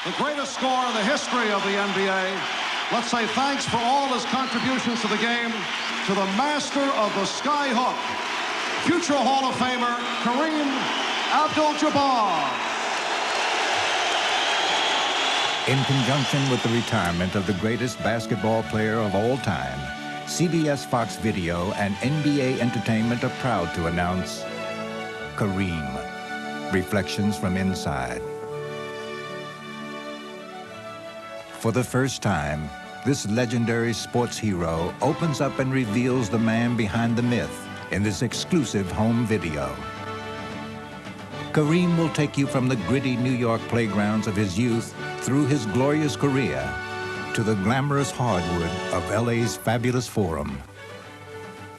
the greatest scorer in the history of the NBA. Let's say thanks for all his contributions to the game to the master of the sky hook, future Hall of Famer, Kareem Abdul-Jabbar. In conjunction with the retirement of the greatest basketball player of all time, CBS Fox Video and NBA Entertainment are proud to announce Kareem, Reflections from Inside. For the first time, this legendary sports hero opens up and reveals the man behind the myth in this exclusive home video. Kareem will take you from the gritty New York playgrounds of his youth through his glorious career to the glamorous hardwood of LA's fabulous Forum.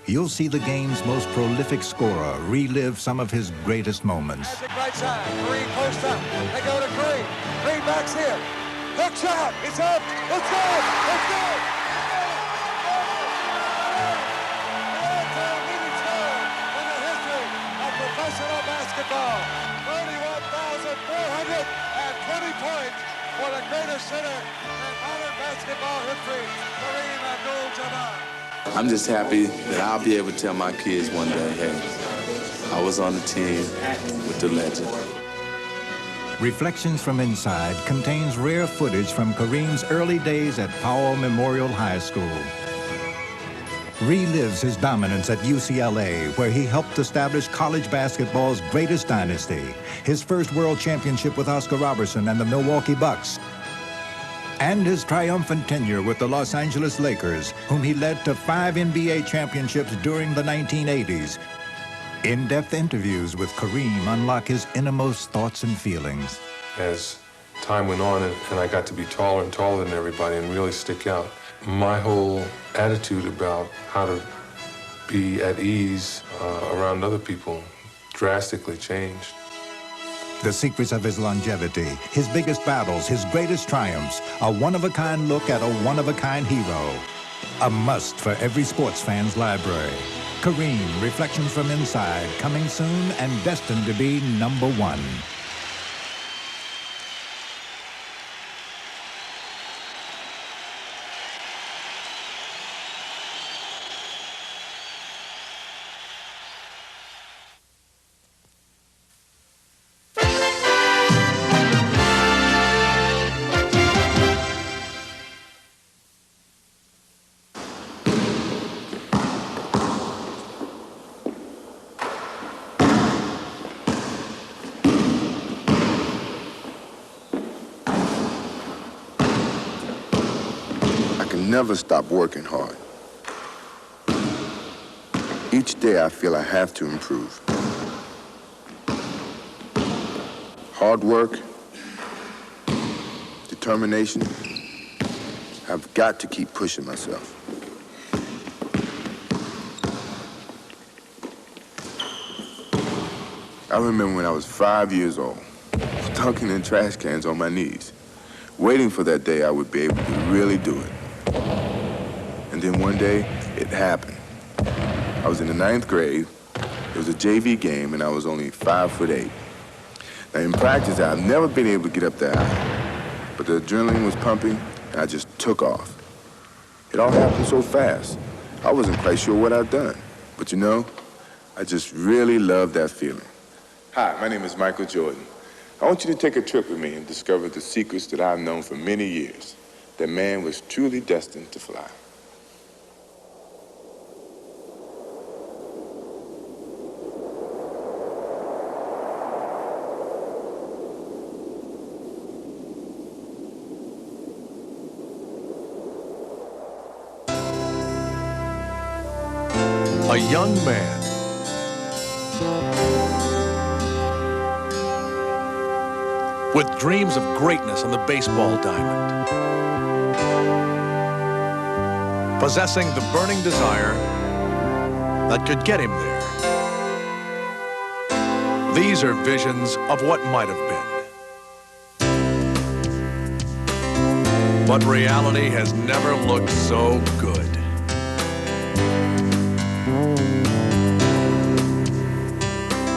You'll see the game's most prolific scorer relive some of his greatest moments. Right side, Kareem post up. They go to Kareem. Kareem backs here. Hook shot. It's up. Let's go. Let's go. In the history of professional basketball, 31,420 points for the greatest center in modern basketball history, Kareem Abdul-Jabbar. I'm just happy that I'll be able to tell my kids one day, hey, I was on the team with the legend. Reflections from Inside contains rare footage from Kareem's early days at Powell Memorial High School. Relives his dominance at UCLA, where he helped establish college basketball's greatest dynasty, his first world championship with Oscar Robertson and the Milwaukee Bucks, and his triumphant tenure with the Los Angeles Lakers, whom he led to 5 NBA championships during the 1980s. In-depth interviews with Kareem unlock his innermost thoughts and feelings. As time went on and I got to be taller and taller than everybody and really stick out, my whole attitude about how to be at ease around other people drastically changed. The secrets of his longevity, his biggest battles, his greatest triumphs, a one-of-a-kind look at a one-of-a-kind hero. A must for every sports fan's library. Kareem, Reflections from Inside, coming soon and destined to be #1. Never stop working hard. Each day I feel I have to improve. Hard work, determination. I've got to keep pushing myself. I remember when I was 5 years old, dunking in trash cans on my knees, waiting for that day I would be able to really do it. And then one day, it happened. I was in the 9th grade. It was a JV game, and I was only 5'8". Now, in practice, I've never been able to get up that high. But the adrenaline was pumping, and I just took off. It all happened so fast. I wasn't quite sure what I'd done. But you know, I just really loved that feeling. Hi, my name is Michael Jordan. I want you to take a trip with me and discover the secrets that I've known for many years. That man was truly destined to fly. A young man with dreams of greatness on the baseball diamond, possessing the burning desire that could get him there. These are visions of what might have been. But reality has never looked so good.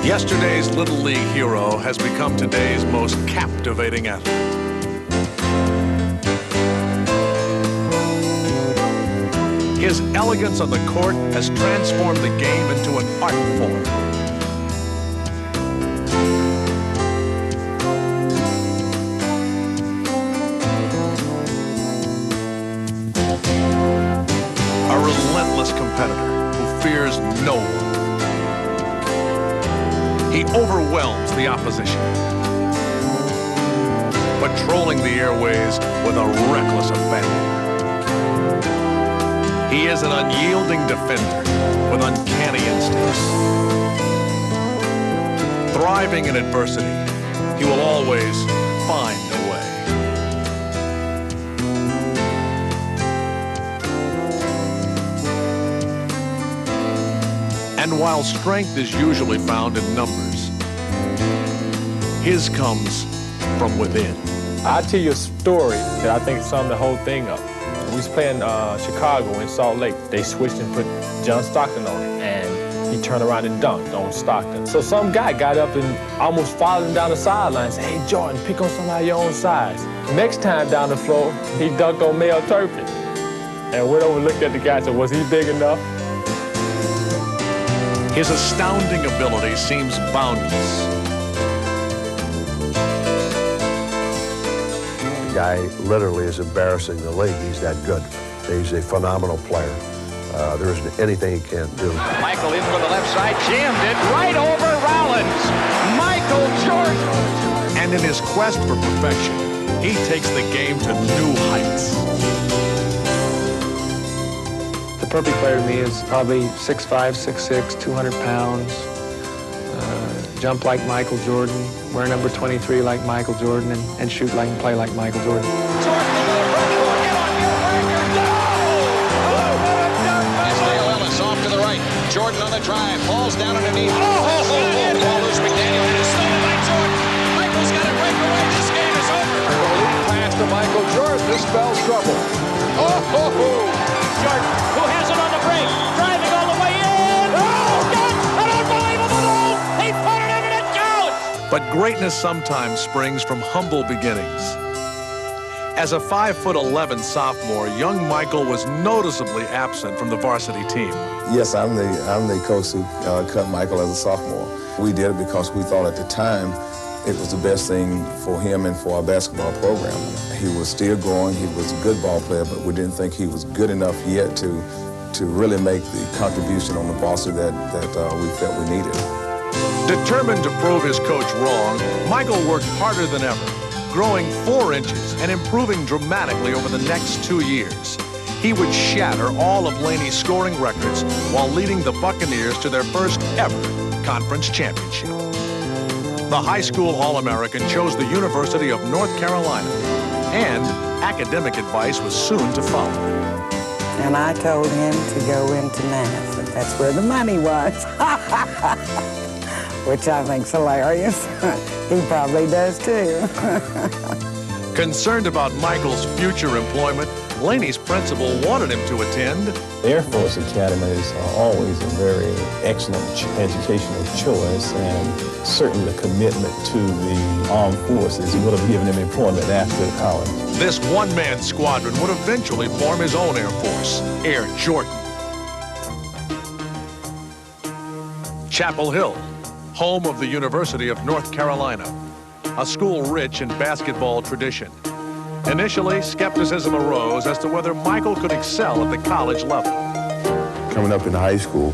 Yesterday's Little League hero has become today's most captivating athlete. His elegance on the court has transformed the game into an art form. A relentless competitor who fears no one. He overwhelms the opposition, patrolling the airways with a reckless abandon. He is an unyielding defender with uncanny instincts. Thriving in adversity, he will always find a way. And while strength is usually found in numbers, his comes from within. I'll tell you a story that I think sums the whole thing up. We was playing Chicago in Salt Lake. They switched and put John Stockton on it, and he turned around and dunked on Stockton. So some guy got up and almost followed him down the sideline and said, "Hey, Jordan, pick on somebody your own size." Next time down the floor, he dunked on Mel Turpin. And went over and looked at the guy and said, "Was he big enough?" His astounding ability seems boundless. The guy literally is embarrassing the league. He's that good. He's a phenomenal player. There isn't anything he can't do. Michael in from the left side, jammed it right over Rollins. Michael Jordan. And in his quest for perfection, he takes the game to new heights. The perfect player to me is probably 6'5", 6'6", 200 pounds. Jump like Michael Jordan, wear number 23 like Michael Jordan, and shoot like and play like Michael Jordan. Jordan into the front court. Get on your breaker. No! It's Dale Ellis off to the right. Jordan on the drive. Falls down underneath. Ball loose. McDaniel and it's stolen by Jordan. Michael's got a breakaway. This game is over. Lead pass to Michael Jordan. This spells trouble. Jordan, who has it on the break. Driving all the way in. Oh, God! An unbelievable move. He put it in and it counts. But greatness sometimes springs from humble beginnings. As a 5'11" sophomore, young Michael was noticeably absent from the varsity team. Yes, I'm the coach who cut Michael as a sophomore. We did it because we thought at the time it was the best thing for him and for our basketball program. He was still growing. He was a good ball player, but we didn't think he was good enough yet to really make the contribution on the varsity that we felt we needed. Determined to prove his coach wrong, Michael worked harder than ever, growing 4 inches and improving dramatically over the next 2 years. He would shatter all of Laney's scoring records while leading the Buccaneers to their first ever conference championship. The high school All-American chose the University of North Carolina, and academic advice was soon to follow. And I told him to go into math, and that's where the money was, which I think's hilarious. He probably does too. Concerned about Michael's future employment, Laney's principal wanted him to attend Air Force Academy is always a very excellent educational choice, and certainly the commitment to the armed forces would have given him employment after college. This one-man squadron would eventually form his own Air Force, Air Jordan. Chapel Hill, home of the University of North Carolina, a school rich in basketball tradition. Initially, skepticism arose as to whether Michael could excel at the college level. Coming up in high school,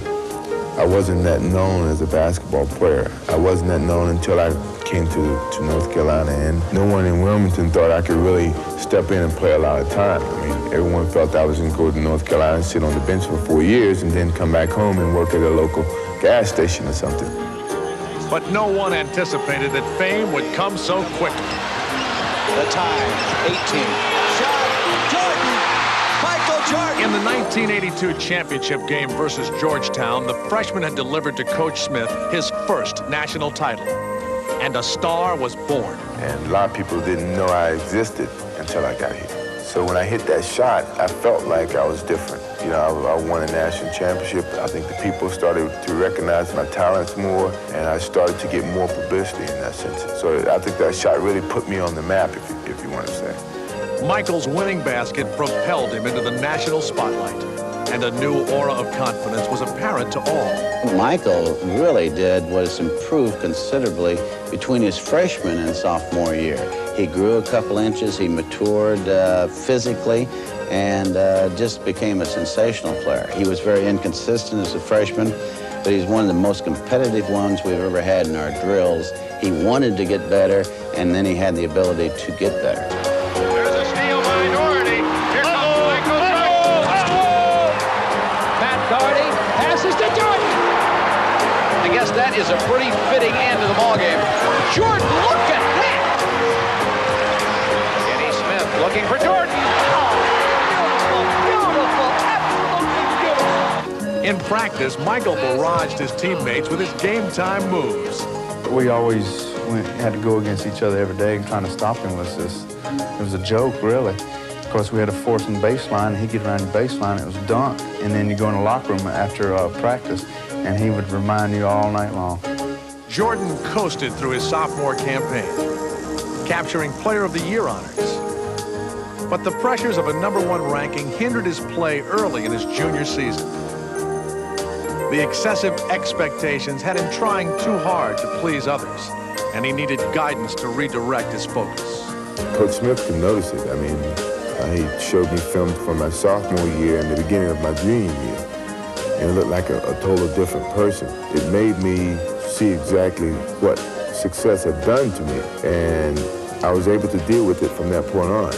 I wasn't that known as a basketball player. I wasn't that known until I came to North Carolina, and no one in Wilmington thought I could really step in and play a lot of time. I mean, everyone felt I was going to go to North Carolina and sit on the bench for 4 years and then come back home and work at a local gas station or something. But no one anticipated that fame would come so quickly. The time, 18. Shot, Jordan, Michael Jordan. In the 1982 championship game versus Georgetown, the freshman had delivered to Coach Smith his first national title. And a star was born. And a lot of people didn't know I existed until I got here. So when I hit that shot, I felt like I was different. You know, I won a national championship. I think the people started to recognize my talents more, and I started to get more publicity in that sense. So I think that shot really put me on the map, if you want to say. Michael's winning basket propelled him into the national spotlight. and a new aura of confidence was apparent to all. Michael really did was improve considerably between his freshman and sophomore year. He grew a couple inches, he matured physically, and just became a sensational player. He was very inconsistent as a freshman, but he's one of the most competitive ones we've ever had in our drills. He wanted to get better, and then he had the ability to get better. There's a steal by Doherty. Here comes Michael Jordan. Matt Doherty passes to Jordan. I guess that is a pretty fitting end to the ballgame. Jordan, look at that! Kenny Smith looking for Jordan. In practice, Michael barraged his teammates with his game-time moves. We always had to go against each other every day, and trying to stop him was just, it was a joke, really. Of course, we had to force him baseline. He'd get around the baseline, it was dunk. And then you go in the locker room after practice, and he would remind you all night long. Jordan coasted through his sophomore campaign, capturing Player of the Year honors. But the pressures of a #1 ranking hindered his play early in his junior season. The excessive expectations had him trying too hard to please others, and he needed guidance to redirect his focus. Coach Smith could notice it. I mean, he showed me film from my sophomore year and the beginning of my junior year, and it looked like a total different person. It made me see exactly what success had done to me, and I was able to deal with it from that point on.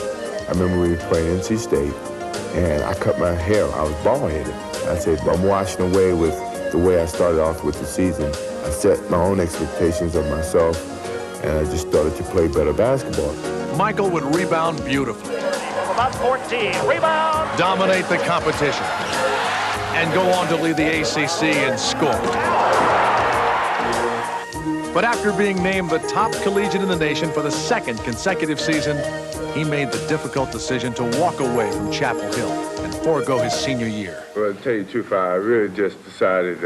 I remember we were playing NC State, and I cut my hair. I was bald-headed. I said, I'm washing away with the way I started off with the season. I set my own expectations of myself, and I just started to play better basketball. Michael would rebound beautifully. About 14. Rebound. Dominate the competition, and go on to lead the ACC in scoring. But after being named the top collegiate in the nation for the 2nd consecutive season, he made the difficult decision to walk away from Chapel Hill and forego his senior year. Well, to tell you the truth, I really just decided,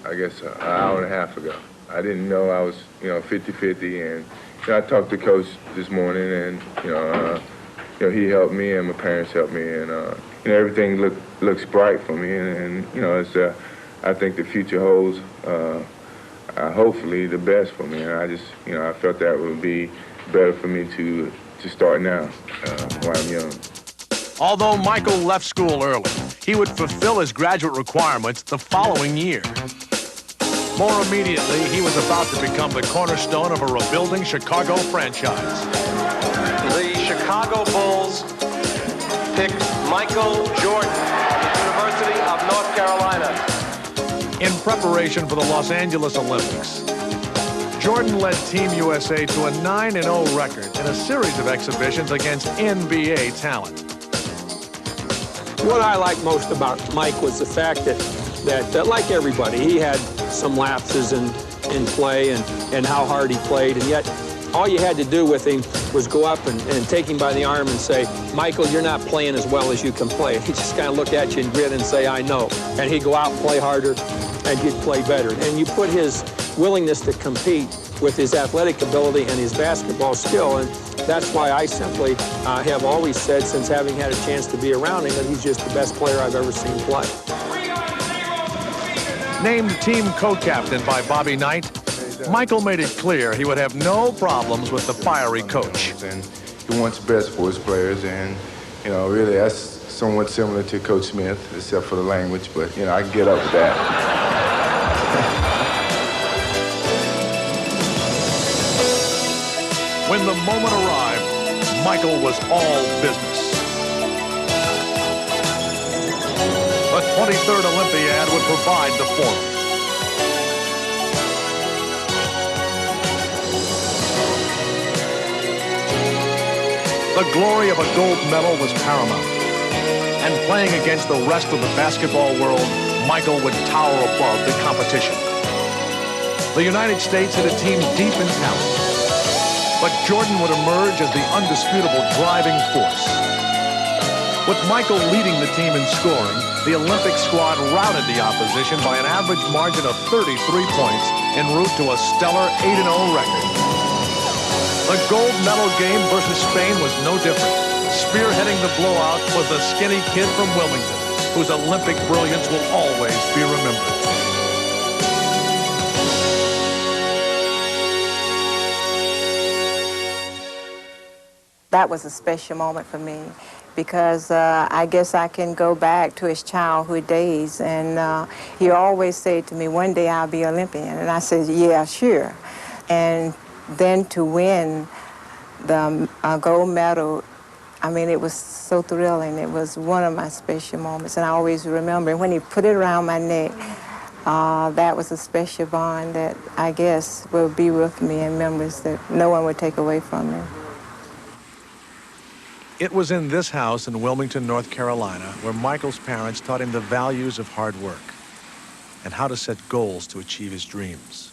I guess, an hour and a half ago. I didn't know I was, 50-50, and I talked to Coach this morning, and he helped me, and my parents helped me, and everything looks bright for me, and it's, I think the future holds, hopefully, the best for me, and I just, I felt that would be better for me to start now while I'm young. Although Michael left school early, he would fulfill his graduate requirements the following year. More immediately, he was about to become the cornerstone of a rebuilding Chicago franchise. The Chicago Bulls pick Michael Jordan of the University of North Carolina. In preparation for the Los Angeles Olympics, Jordan led Team USA to a 9-0 record in a series of exhibitions against NBA talent. What I liked most about Mike was the fact that like everybody, he had some lapses in play and how hard he played, and yet all you had to do with him was go up and take him by the arm and say, Michael, you're not playing as well as you can play. He'd just kind of look at you and grin and say, I know. And he'd go out and play harder, and he'd play better. And you put his willingness to compete with his athletic ability and his basketball skill, and that's why I simply have always said, since having had a chance to be around him, that he's just the best player I've ever seen play. Named team co-captain by Bobby Knight, Michael made it clear he would have no problems with the fiery coach. And he wants best for his players, and, really that's somewhat similar to Coach Smith, except for the language, but, I can get up with that. When the moment arrived, Michael was all business. The 23rd Olympiad would provide the form. The glory of a gold medal was paramount. And playing against the rest of the basketball world, Michael would tower above the competition. The United States had a team deep in talent, but Jordan would emerge as the undisputable driving force. With Michael leading the team in scoring, the Olympic squad routed the opposition by an average margin of 33 points en route to a stellar 8-0 record. The gold medal game versus Spain was no different. Spearheading the blowout was the skinny kid from Wilmington, whose Olympic brilliance will always be remembered. That was a special moment for me because I guess I can go back to his childhood days, and he always said to me, one day I'll be Olympian, and I said, yeah, sure. And then to win the gold medal, I mean, it was so thrilling. It was one of my special moments, and I always remember when he put it around my neck. That was a special bond that I guess will be with me in memories that no one would take away from me. It was in this house in Wilmington, North Carolina, where Michael's parents taught him the values of hard work and how to set goals to achieve his dreams.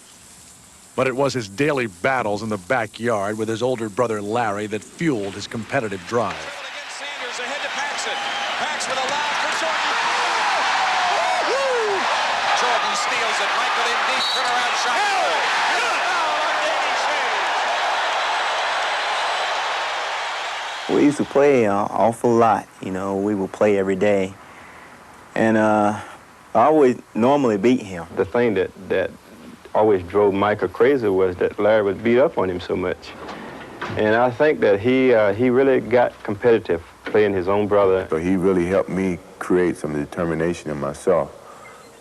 But it was his daily battles in the backyard with his older brother Larry that fueled his competitive drive. Sanders ahead to Paxson. Pax with a lob for Jordan. Jordan steals it. Michael in deep. Turnaround shot. We used to play an awful lot. You know, we would play every day. And I always normally beat him. The thing that always drove Michael crazy was that Larry would beat up on him so much. And I think that he really got competitive playing his own brother. So he really helped me create some determination in myself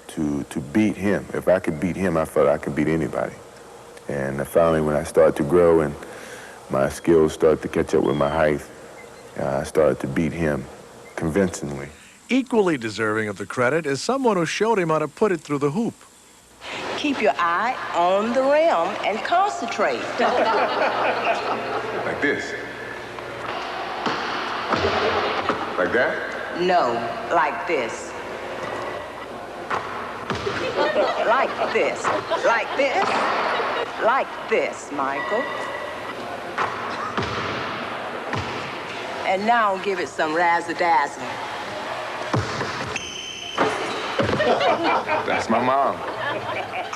to beat him. If I could beat him, I felt I could beat anybody. And finally, when I started to grow and my skills started to catch up with my height, I started to beat him convincingly. Equally deserving of the credit is someone who showed him how to put it through the hoop. Keep your eye on the rim and concentrate. Like this? Like that? No, like this. Like this. Like this. Like this, Michael. And now give it some razzle-dazzle. That's my mom.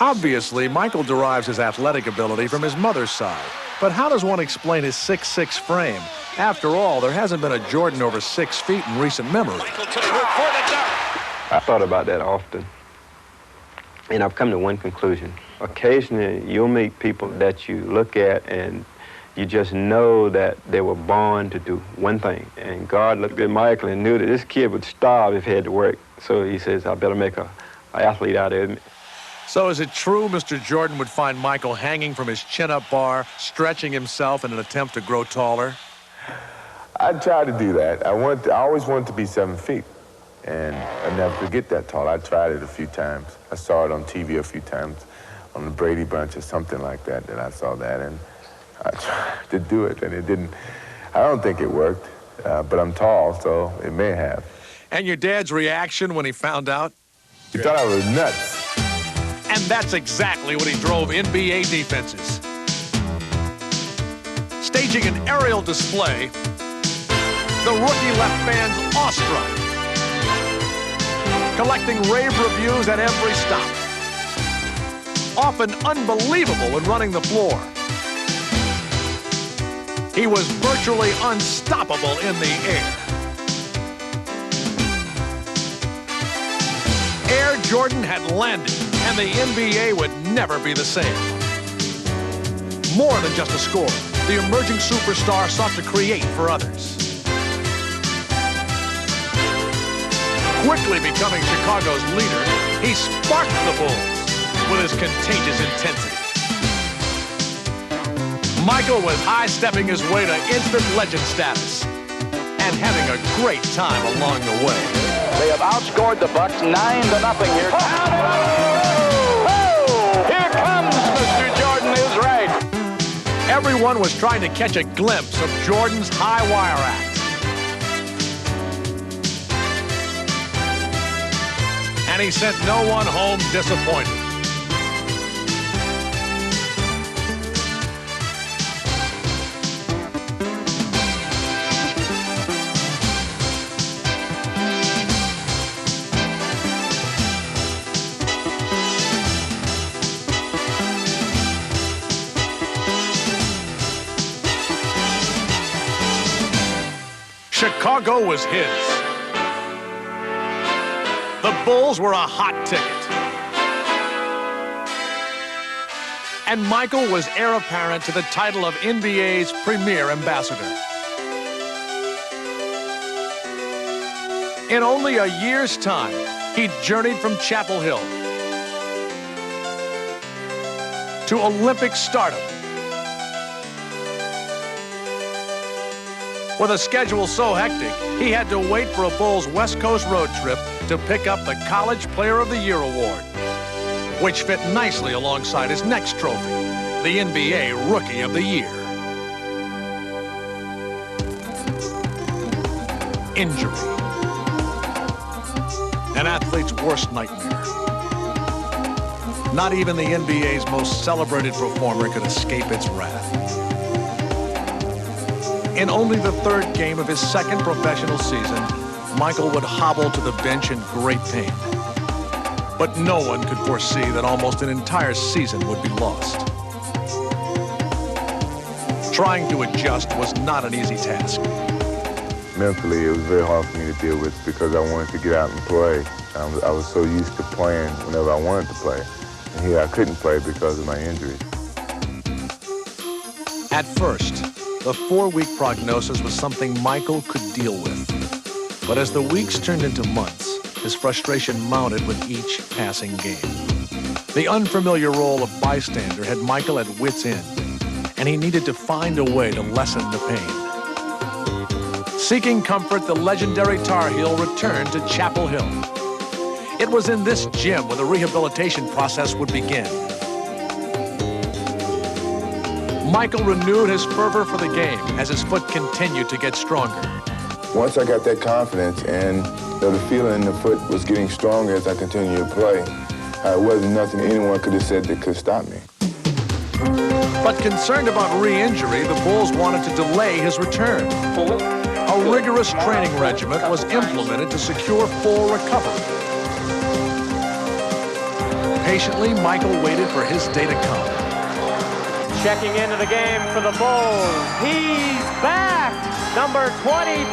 Obviously, Michael derives his athletic ability from his mother's side. But how does one explain his 6'6" frame? After all, there hasn't been a Jordan over 6 feet in recent memory. I thought about that often. And I've come to one conclusion. Occasionally, you'll meet people that you look at and you just know that they were born to do one thing. And God looked at Michael and knew that this kid would starve if he had to work. So he says, I better make an athlete out of him. So is it true Mr. Jordan would find Michael hanging from his chin-up bar, stretching himself in an attempt to grow taller? I tried to do that. I always wanted to be 7 feet. And I never could get that tall. I tried it a few times. I saw it on TV a few times, on the Brady Bunch or something like that I saw that. And I tried to do it, and it didn't. I don't think it worked, but I'm tall, so it may have. And your dad's reaction when he found out? He thought I was nuts. And that's exactly what he drove NBA defenses. Staging an aerial display, the rookie left fans awestruck. Collecting rave reviews at every stop. Often unbelievable when running the floor. He was virtually unstoppable in the air. Air Jordan had landed, and the NBA would never be the same. More than just a scorer, the emerging superstar sought to create for others. Quickly becoming Chicago's leader, he sparked the Bulls with his contagious intensity. Michael was high-stepping his way to instant legend status and having a great time along the way. They have outscored the Bucks 9-0 here. Here comes Mr. Jordan is right. Everyone was trying to catch a glimpse of Jordan's high wire act. And he sent no one home disappointed. Chicago was his. The Bulls were a hot ticket. And Michael was heir apparent to the title of NBA's premier ambassador. In only a year's time, he journeyed from Chapel Hill to Olympic stardom. With a schedule so hectic, he had to wait for a Bulls West Coast road trip to pick up the College Player of the Year award, which fit nicely alongside his next trophy, the NBA Rookie of the Year. Injury. An athlete's worst nightmare. Not even the NBA's most celebrated performer could escape its wrath. In only the third game of his second professional season, Michael would hobble to the bench in great pain. But no one could foresee that almost an entire season would be lost. Trying to adjust was not an easy task. Mentally, it was very hard for me to deal with because I wanted to get out and play. I was so used to playing whenever I wanted to play. And here I couldn't play because of my injury. At first, the 4-week prognosis was something Michael could deal with. But as the weeks turned into months, his frustration mounted with each passing game. The unfamiliar role of bystander had Michael at wit's end, and he needed to find a way to lessen the pain. Seeking comfort, the legendary Tar Heel returned to Chapel Hill. It was in this gym where the rehabilitation process would begin. Michael renewed his fervor for the game as his foot continued to get stronger. Once I got that confidence and the feeling in the foot was getting stronger as I continued to play, it wasn't nothing anyone could have said that could stop me. But concerned about re-injury, the Bulls wanted to delay his return. A rigorous training regimen was implemented to secure full recovery. Patiently, Michael waited for his day to come. Checking into the game for the Bulls. He's back! Number 23,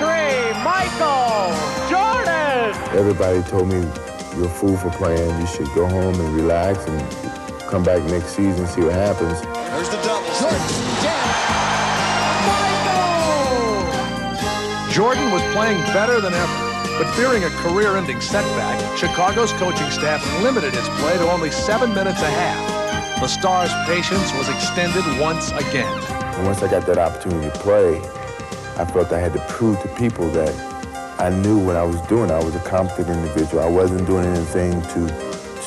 Michael Jordan! Everybody told me, you're a fool for playing. You should go home and relax and come back next season, see what happens. There's the double. Jordan was playing better than ever, but fearing a career-ending setback, Chicago's coaching staff limited his play to only 7 minutes a half. The star's patience was extended once again. And once I got that opportunity to play, I felt I had to prove to people that I knew what I was doing. I was a competent individual. I wasn't doing anything to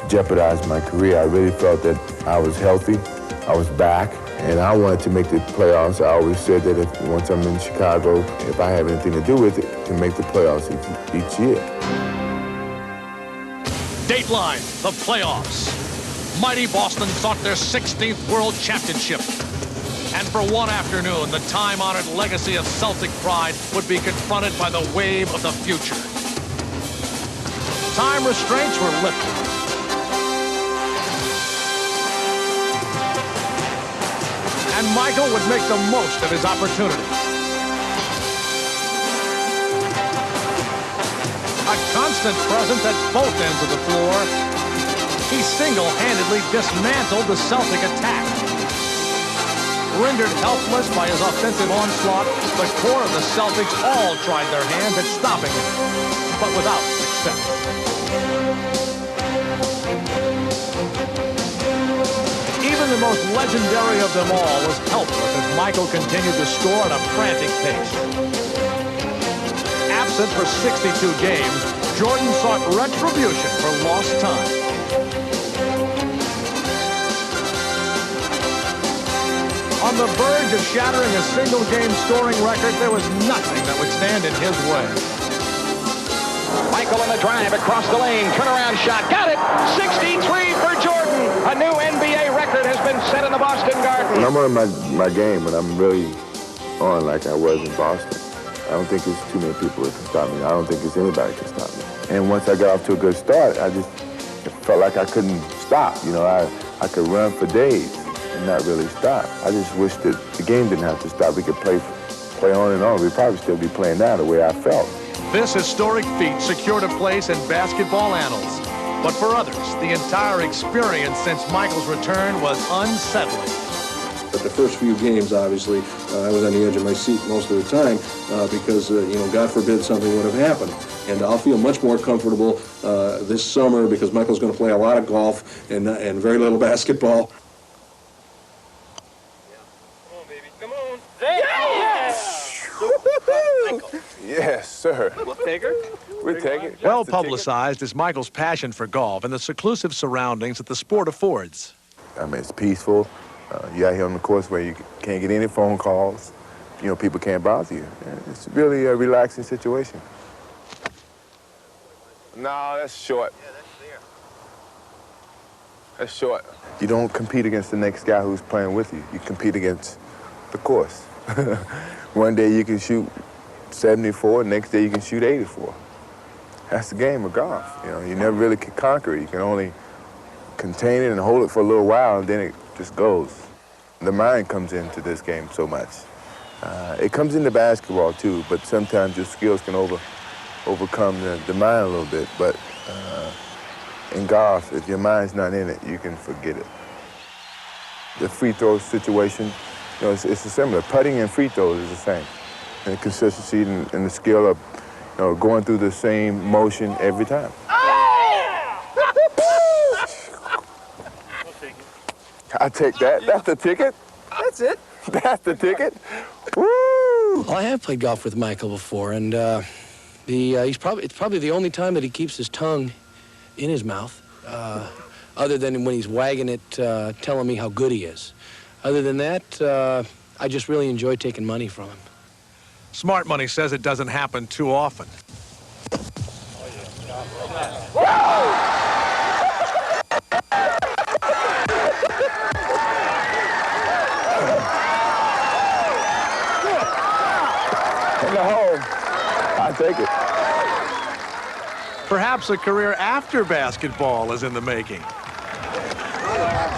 jeopardize my career. I really felt that I was healthy, I was back, and I wanted to make the playoffs. I always said that once I'm in Chicago, if I have anything to do with it, to make the playoffs each year. Dateline, the playoffs. Mighty Boston sought their 16th World Championship. And for one afternoon, the time-honored legacy of Celtic pride would be confronted by the wave of the future. Time restraints were lifted. And Michael would make the most of his opportunity. A constant presence at both ends of the floor, he single-handedly dismantled the Celtic attack. Rendered helpless by his offensive onslaught, the core of the Celtics all tried their hands at stopping him, but without success. Even the most legendary of them all was helpless as Michael continued to score at a frantic pace. Absent for 62 games, Jordan sought retribution for lost time. On the verge of shattering a single-game scoring record, there was nothing that would stand in his way. Michael in the drive across the lane, turnaround shot, got it! 63 for Jordan! A new NBA record has been set in the Boston Garden. When I'm on my game, when I'm really on like I was in Boston, I don't think there's too many people that can stop me. I don't think there's anybody that can stop me. And once I got off to a good start, I just felt like I couldn't stop. You know, I could run for days and not really stop. I just wish that the game didn't have to stop. We could play play on and on. We'd probably still be playing now the way I felt. This historic feat secured a place in basketball annals. But for others, the entire experience since Michael's return was unsettling. But the first few games, obviously, I was on the edge of my seat most of the time because, God forbid something would have happened. And I'll feel much more comfortable this summer because Michael's going to play a lot of golf and very little basketball. Yes, sir. We'll take her. We'll take it. Well publicized is Michael's passion for golf and the seclusive surroundings that the sport affords. I mean, it's peaceful. You're out here on the course where you can't get any phone calls. People can't bother you. It's really a relaxing situation. No, that's short. Yeah, that's there. That's short. You don't compete against the next guy who's playing with you. You compete against the course. One day you can shoot 74, next day you can shoot 84. That's the game of golf. You never really can conquer it. You can only contain it and hold it for a little while, and then it just goes. The mind comes into this game so much. It comes into basketball too, but sometimes your skills can overcome the mind a little bit. But in golf, if your mind's not in it, you can forget it. The free throw situation, it's similar. Putting and free throws is the same. And the consistency and the skill of going through the same motion every time. I take that. That's the ticket. That's it. That's the ticket. Woo! Well, I have played golf with Michael before, and it's probably the only time that he keeps his tongue in his mouth, other than when he's wagging it, telling me how good he is. Other than that, I just really enjoy taking money from him. Smart Money says it doesn't happen too often. In the hole. I take it. Perhaps a career after basketball is in the making.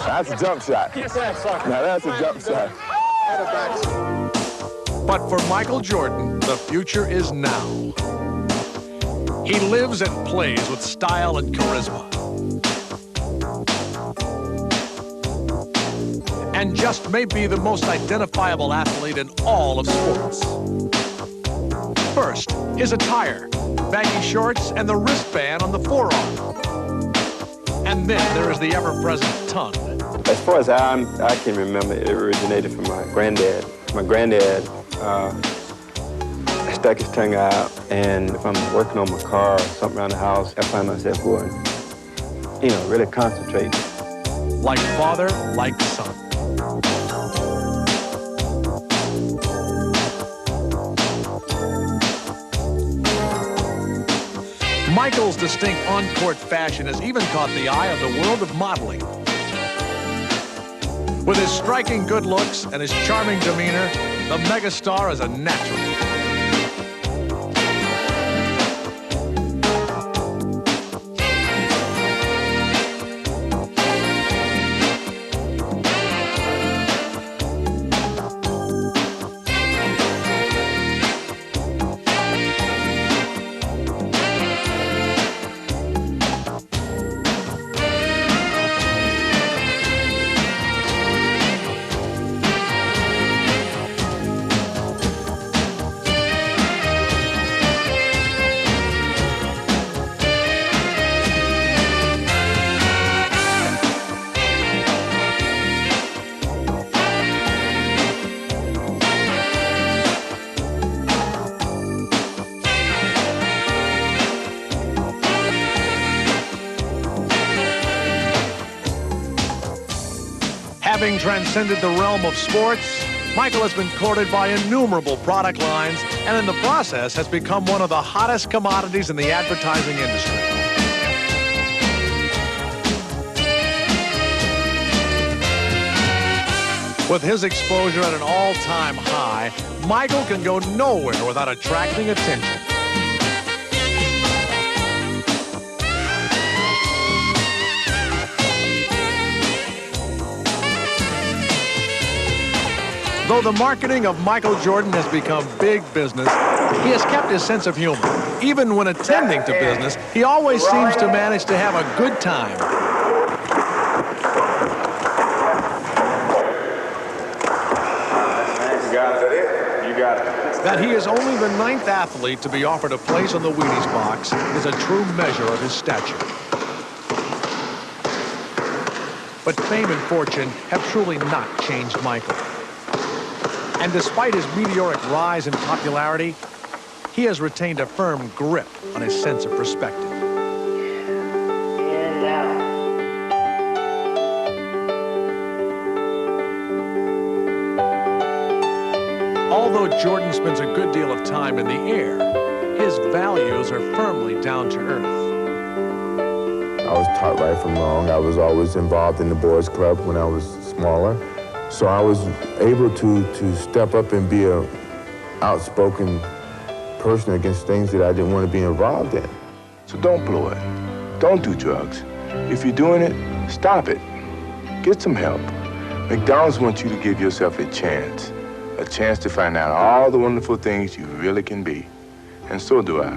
That's a jump shot. Now that's a jump shot. But for Michael Jordan, the future is now. He lives and plays with style and charisma. And just may be the most identifiable athlete in all of sports. First, his attire, baggy shorts and the wristband on the forearm. And then there is the ever-present tongue. As far as I can remember, it originated from my granddad. My granddad stuck his tongue out, and if I'm working on my car or something around the house, I find myself going, really concentrating. Like father, like son. Michael's distinct on-court fashion has even caught the eye of the world of modeling. With his striking good looks and his charming demeanor, the megastar is a natural. Having transcended the realm of sports, Michael has been courted by innumerable product lines and in the process has become one of the hottest commodities in the advertising industry. With his exposure at an all-time high, Michael can go nowhere without attracting attention. Though the marketing of Michael Jordan has become big business, he has kept his sense of humor. Even when attending to business, he always seems to manage to have a good time. You got it. You got it. That he is only the 9th athlete to be offered a place on the Wheaties box is a true measure of his stature. But fame and fortune have truly not changed Michael. And despite his meteoric rise in popularity, he has retained a firm grip on his sense of perspective. Although Jordan spends a good deal of time in the air, his values are firmly down to earth. I was taught right from wrong. I was always involved in the boys' club when I was smaller. So I was able to step up and be an outspoken person against things that I didn't want to be involved in. So don't blow it. Don't do drugs. If you're doing it, stop it. Get some help. McDonald's wants you to give yourself a chance to find out all the wonderful things you really can be. And so do I.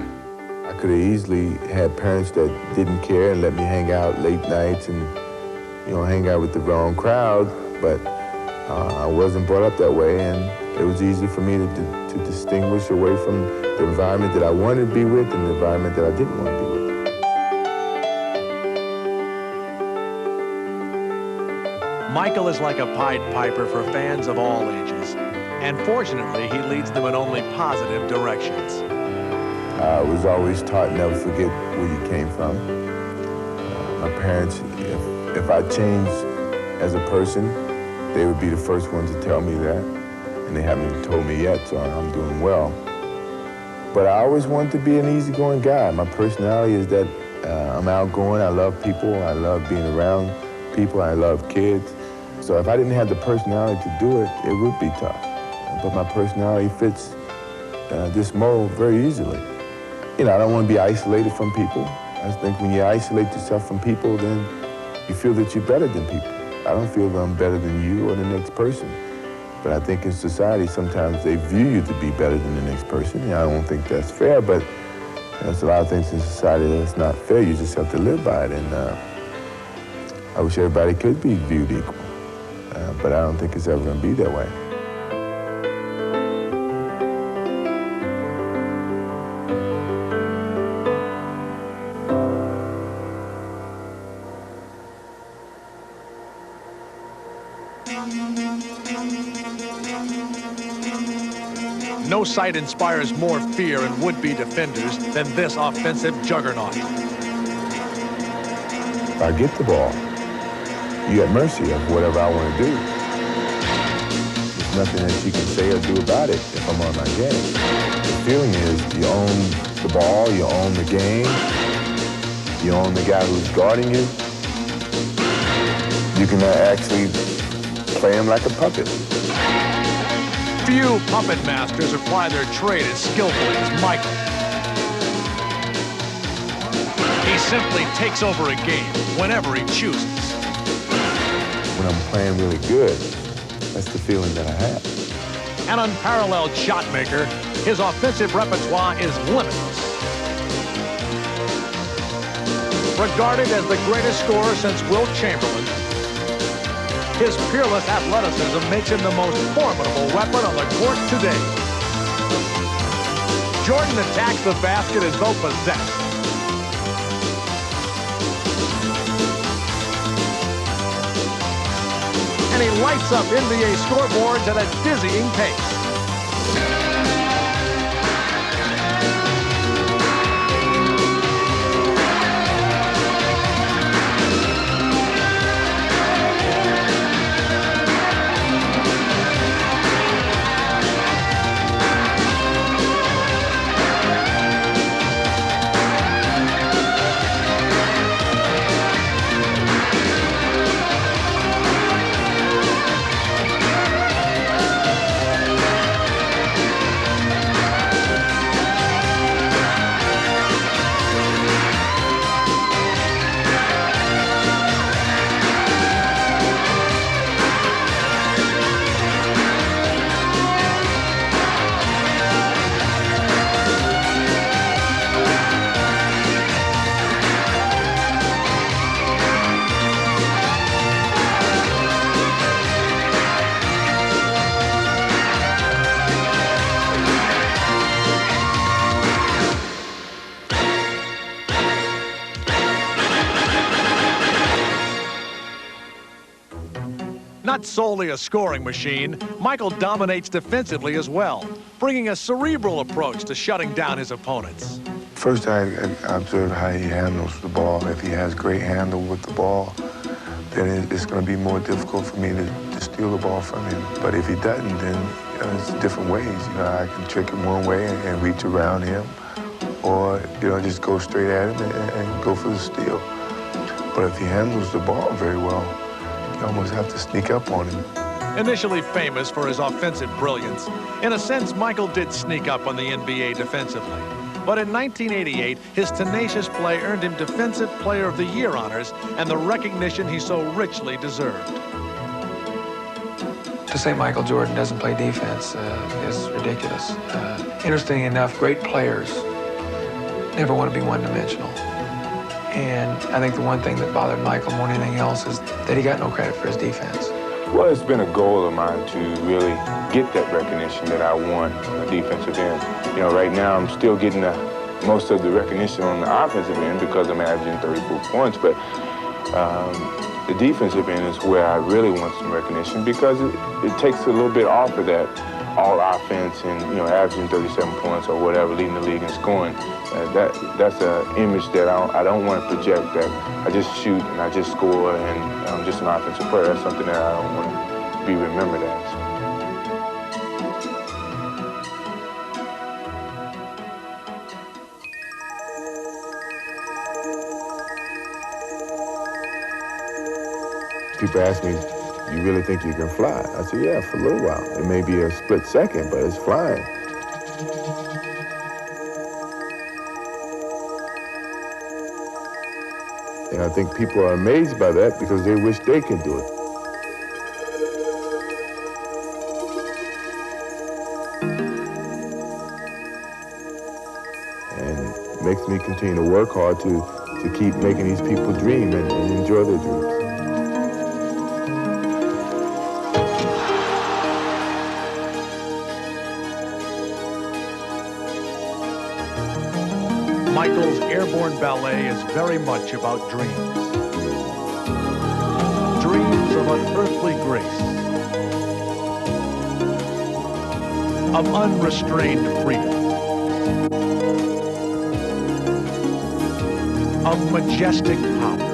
I could have easily had parents that didn't care and let me hang out late nights and, hang out with the wrong crowd, but I wasn't brought up that way, and it was easy for me to distinguish away from the environment that I wanted to be with and the environment that I didn't want to be with. Michael is like a Pied Piper for fans of all ages, and fortunately, he leads them in only positive directions. I was always taught never forget where you came from. My parents, if I changed as a person, they would be the first ones to tell me that, and they haven't told me yet, so I'm doing well. But I always wanted to be an easygoing guy. My personality is that I'm outgoing, I love people, I love being around people, I love kids. So if I didn't have the personality to do it, it would be tough. But my personality fits this mold very easily. I don't want to be isolated from people. I think when you isolate yourself from people, then you feel that you're better than people. I don't feel that I'm better than you or the next person. But I think in society, sometimes they view you to be better than the next person. I don't think that's fair, but there's a lot of things in society that's not fair. You just have to live by it. And I wish everybody could be viewed equal. But I don't think it's ever going to be that way. No sight inspires more fear in would-be defenders than this offensive juggernaut. If I get the ball, you're at mercy of whatever I want to do. There's nothing that you can say or do about it if I'm on my game. The feeling is you own the ball, you own the game, you own the guy who's guarding you. You can actually play him like a puppet. Few puppet masters apply their trade as skillfully as Michael. He simply takes over a game whenever he chooses. When I'm playing really good, that's the feeling that I have. An unparalleled shot maker, his offensive repertoire is limitless. Regarded as the greatest scorer since Wilt Chamberlain, his peerless athleticism makes him the most formidable weapon on the court today. Jordan attacks the basket as though possessed. And he lights up NBA scoreboards at a dizzying pace. Not solely a scoring machine, Michael dominates defensively as well, bringing a cerebral approach to shutting down his opponents. First, I observe how he handles the ball. If he has great handle with the ball, then it's going to be more difficult for me to steal the ball from him. But if he doesn't, then it's different ways. I can trick him one way and reach around him, or just go straight at him and go for the steal. But if he handles the ball very well, you almost have to sneak up on him. Initially famous for his offensive brilliance, in a sense, Michael did sneak up on the NBA defensively. But in 1988, his tenacious play earned him Defensive Player of the Year honors and the recognition he so richly deserved. To say Michael Jordan doesn't play defense is ridiculous. Interesting enough, great players never want to be one-dimensional. And I think the one thing that bothered Michael more than anything else is that he got no credit for his defense. Well, it's been a goal of mine to really get that recognition that I want on the defensive end. Right now I'm still getting most of the recognition on the offensive end because I'm averaging 34 points, but the defensive end is where I really want some recognition because it takes a little bit off of that all offense and, averaging 37 points or whatever, leading the league in scoring. That's an image that I don't want to project, that I just shoot and I just score and I'm just an offensive player. That's something that I don't want to be remembered as. People ask me, you really think you can fly? I say, yeah, for a little while. It may be a split second, but it's flying. And I think people are amazed by that because they wish they could do it. And it makes me continue to work hard to keep making these people dream and enjoy their dreams. Michael's airborne ballet is very much about dreams. Dreams of unearthly grace, of unrestrained freedom, of majestic power.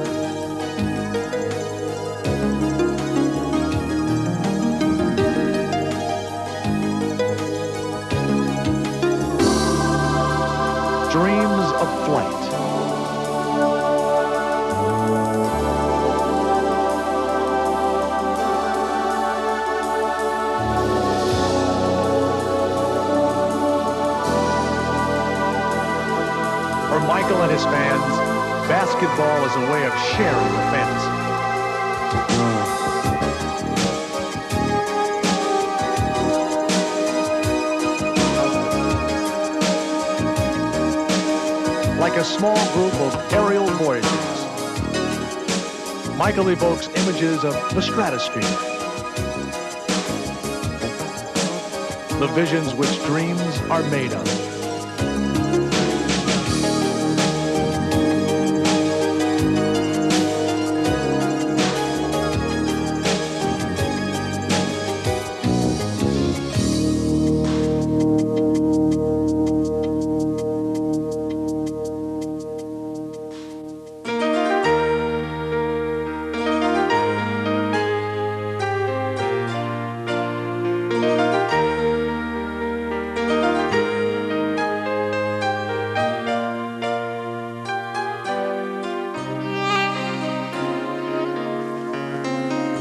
Dreams of flight. For Michael and his fans, basketball is a way of sharing the fantasy. Like a small group of aerial voyagers, Michael evokes images of the stratosphere, the visions which dreams are made of.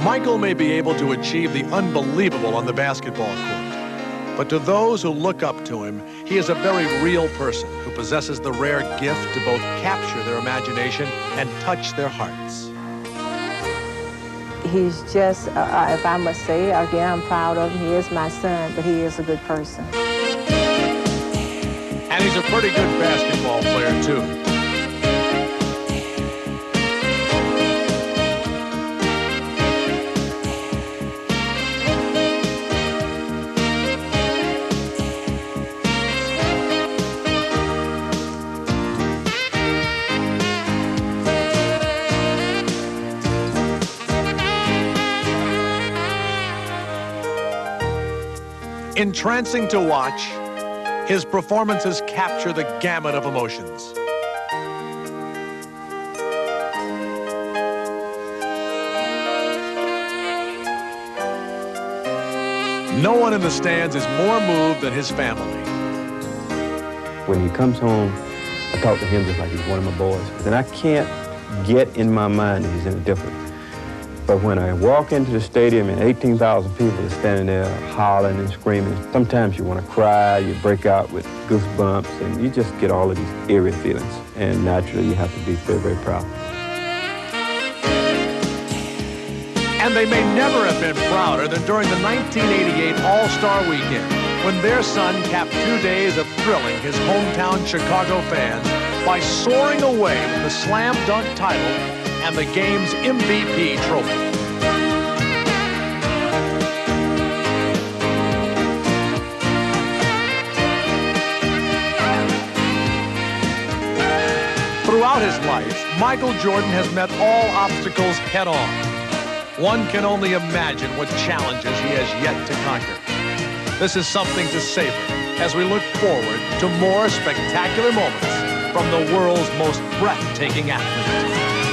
Michael may be able to achieve the unbelievable on the basketball court, but to those who look up to him, he is a very real person who possesses the rare gift to both capture their imagination and touch their hearts. He's just, if I must say, again, I'm proud of him. He is my son, but he is a good person. And he's a pretty good basketball player, too. Entrancing to watch, his performances capture the gamut of emotions. No one in the stands is more moved than his family. When he comes home, I talk to him just like he's one of my boys. And I can't get in my mind that he's any different. But when I walk into the stadium and 18,000 people are standing there hollering and screaming, sometimes you want to cry, you break out with goosebumps, and you just get all of these eerie feelings. And naturally, you have to be very, very proud. And they may never have been prouder than during the 1988 All-Star Weekend, when their son capped 2 days of thrilling his hometown Chicago fans by soaring away with the slam dunk title and the game's MVP trophy. Throughout his life, Michael Jordan has met all obstacles head-on. One can only imagine what challenges he has yet to conquer. This is something to savor as we look forward to more spectacular moments from the world's most breathtaking athlete.